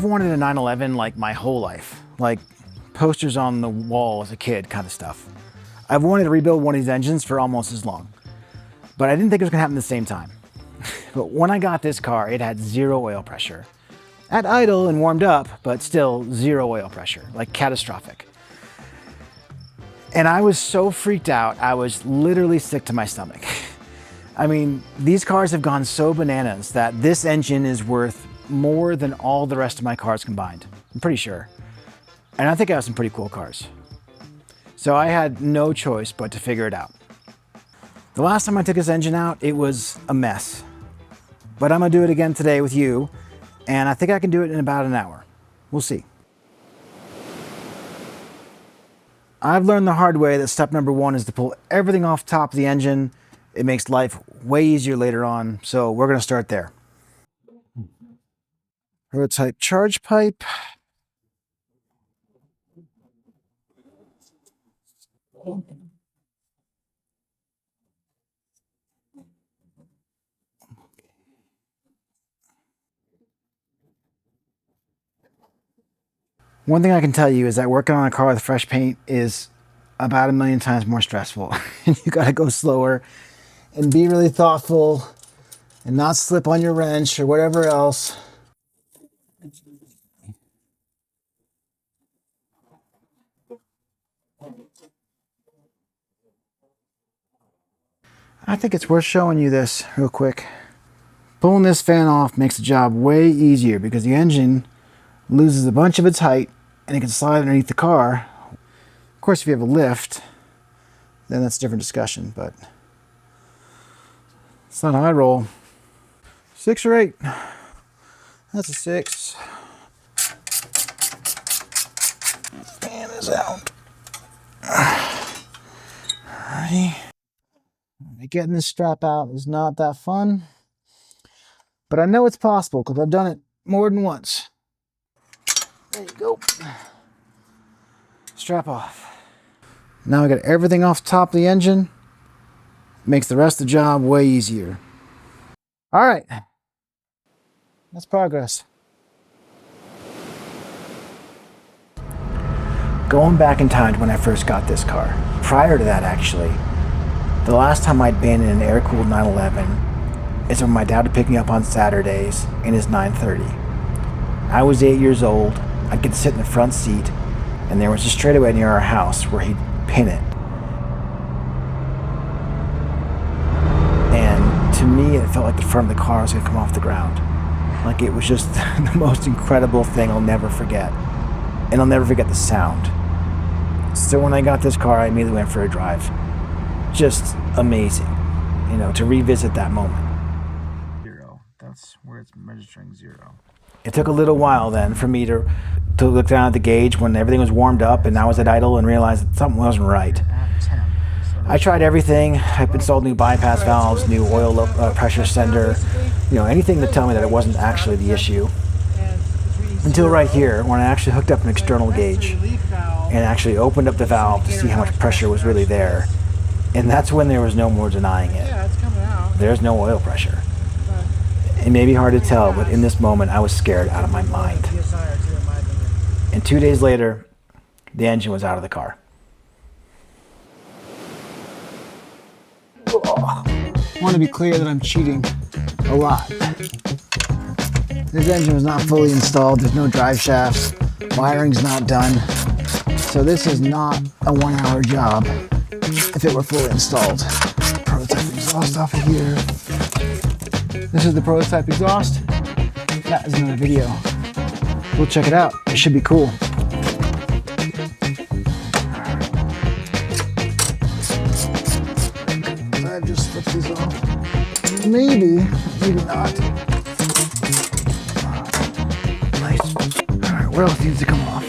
wanted a 911 like my whole life, like posters on the wall as a kid kind of stuff. I've wanted to rebuild one of these engines for almost as long, but I didn't think it was gonna happen at the same time. But when I got this car, it had 0 oil pressure. At idle and warmed up, but still 0 oil pressure, like catastrophic. And I was so freaked out, I was literally sick to my stomach. I mean, these cars have gone so bananas that this engine is worth more than all the rest of my cars combined. I'm pretty sure. And I think I have some pretty cool cars. So I had no choice but to figure it out. The last time I took this engine out, it was a mess. But I'm gonna do it again today with you, and I think I can do it in about an hour. We'll see. I've learned the hard way that step number 1 is to pull everything off top of the engine. It makes life way easier later on, so we're gonna start there. Prototype charge pipe. One thing I can tell you is that working on a car with fresh paint is about 1,000,000 times more stressful. And you gotta go slower and be really thoughtful and not slip on your wrench or whatever else. I think it's worth showing you this real quick. Pulling this fan off makes the job way easier because the engine loses a bunch of its height and it can slide underneath the car. Of course, if you have a lift, then that's a different discussion, but it's not how I roll. 6 or 8. That's a 6. Fan is out. Alrighty. Getting this strap out is not that fun, but I know it's possible because I've done it more than once. There you go. Strap off. Now I got everything off top of the engine. Makes the rest of the job way easier. All right. That's progress. Going back in time to when I first got this car. Prior to that, actually, the last time I'd been in an air-cooled 911 is when my dad would pick me up on Saturdays in his 930. I was 8 years old. I'd get to sit in the front seat, and there was a straightaway near our house where he'd pin it. And to me, it felt like the front of the car was going to come off the ground. Like it was just the most incredible thing I'll never forget. And I'll never forget the sound. So when I got this car, I immediately went for a drive. Just amazing, you know, to revisit that moment. 0. That's where it's registering 0. It took a little while then for me to look down at the gauge when everything was warmed up and I was at idle and realized that something wasn't right. I tried everything. I installed new bypass valves, new oil pressure sender, you know, anything to tell me that it wasn't actually the issue. Until right here, when I actually hooked up an external gauge and actually opened up the valve to see how much pressure was really there. And that's when there was no more denying it. There's no oil pressure. It may be hard to tell, but in this moment, I was scared out of my mind. And 2 days later, the engine was out of the car. I want to be clear that I'm cheating a lot. This engine was not fully installed. There's no drive shafts. Wiring's not done. So this is not a 1-hour job if it were fully installed. Prototype exhaust off of here. This is the prototype exhaust. That is another video. We'll check it out. It should be cool. I just flip these off. Maybe not. Nice. Alright, what else needs to come off?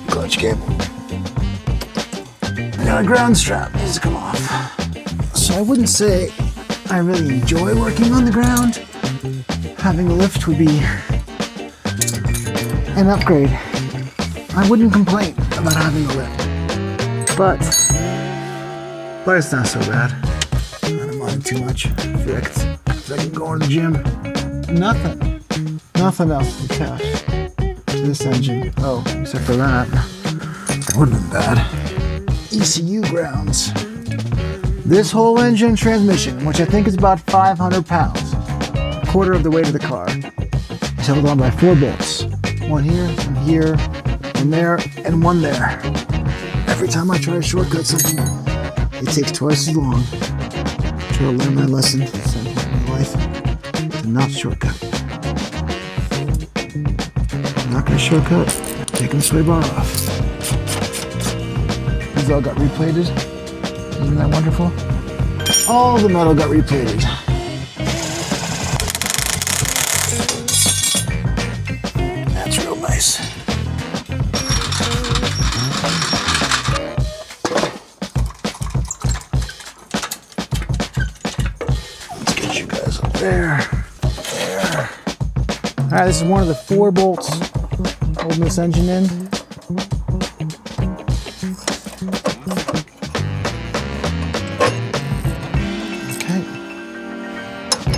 Clutch cable. Got a ground strap needs to come off. So I wouldn't say I really enjoy working on the ground. Having a lift would be an upgrade. I wouldn't complain about having a lift. But it's not so bad. I don't mind too much. Fixed. So I can go to the gym. Nothing else to test. this engine. Oh, except for that. That would have been bad. ECU grounds. This whole engine transmission, which I think is about 500 pounds, a quarter of the weight of the car, is held on by 4 bolts. One here, one there, and one there. Every time I try to shortcut something, it takes twice as long. I try to learn my lesson at some point in my life to not shortcut. I'm not going to shortcut. Taking the sway bar off. These all got replated. Isn't that wonderful? All the metal got replated. That's real nice. Let's get you guys up there. There. All right, this is one of the 4 bolts holding this engine in.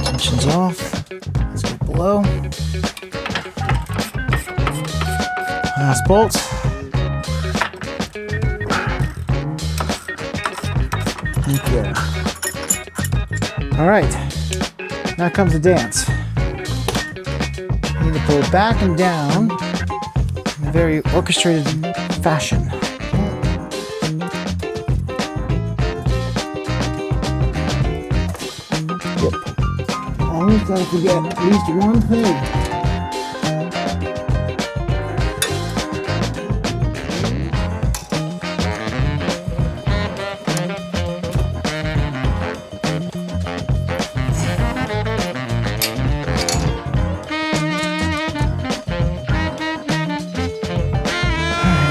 Tension's off. Let's go below. Last bolt. Okay. All right. Now comes the dance. You need to pull it back and down in a very orchestrated fashion. Always gotta forget at least one thing.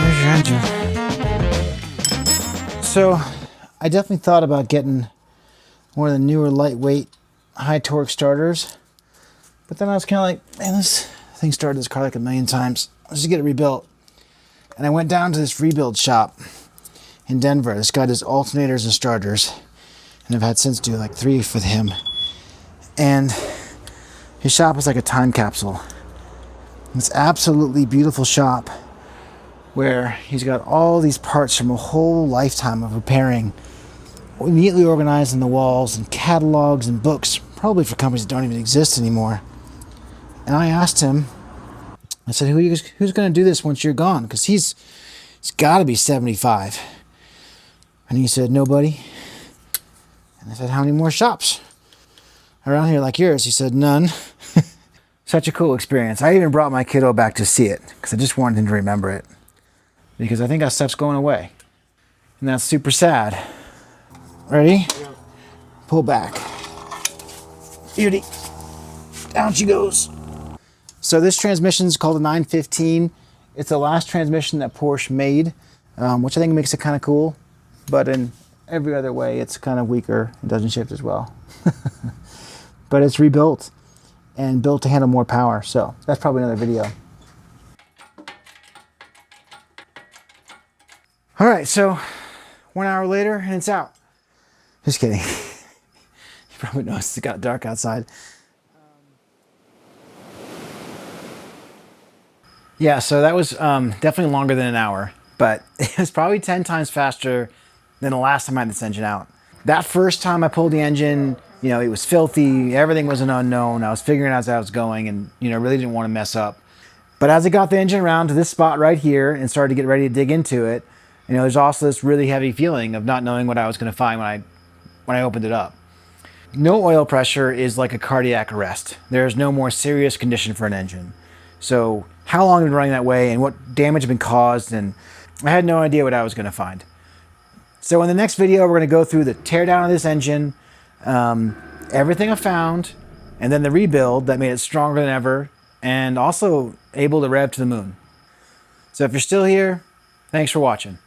There's your engine. So, I definitely thought about getting one of the newer lightweight high torque starters, but then I was kind of like, man, this thing started this car like a million times. Let's just get it rebuilt. And I went down to this rebuild shop in Denver. This guy does alternators and starters, and I've had since do like 3 for him. And his shop is like a time capsule. It's absolutely beautiful shop where he's got all these parts from a whole lifetime of repairing, neatly organized in the walls, and catalogs and books, probably for companies that don't even exist anymore. And I asked him, I said, who's going to do this once you're gone? Because he's got to be 75. And he said, nobody. And I said, how many more shops around here like yours? He said, none. Such a cool experience. I even brought my kiddo back to see it because I just wanted him to remember it. Because I think that stuff's going away. And that's super sad. Ready? Yeah. Pull back. Beauty. Down she goes. So this transmission is called the 915. It's the last transmission that Porsche made, which I think makes it kind of cool. But in every other way, it's kind of weaker. It doesn't shift as well. But it's rebuilt and built to handle more power. So that's probably another video. All right, so 1 hour later and it's out. Just kidding. You probably noticed it got dark outside. Yeah, so that was definitely longer than an hour, but it was probably 10 times faster than the last time I had this engine out. That first time I pulled the engine, you know, it was filthy, everything was an unknown. I was figuring out as I was going and, you know, really didn't want to mess up. But as I got the engine around to this spot right here and started to get ready to dig into it, you know, there's also this really heavy feeling of not knowing what I was going to find when I opened it up. No oil pressure is like a cardiac arrest. There's no more serious condition for an engine. So how long had been running that way and what damage had been caused, and I had no idea what I was going to find. So in the next video, we're going to go through the teardown of this engine, everything I found, and then the rebuild that made it stronger than ever, and also able to rev to the moon. So if you're still here, thanks for watching.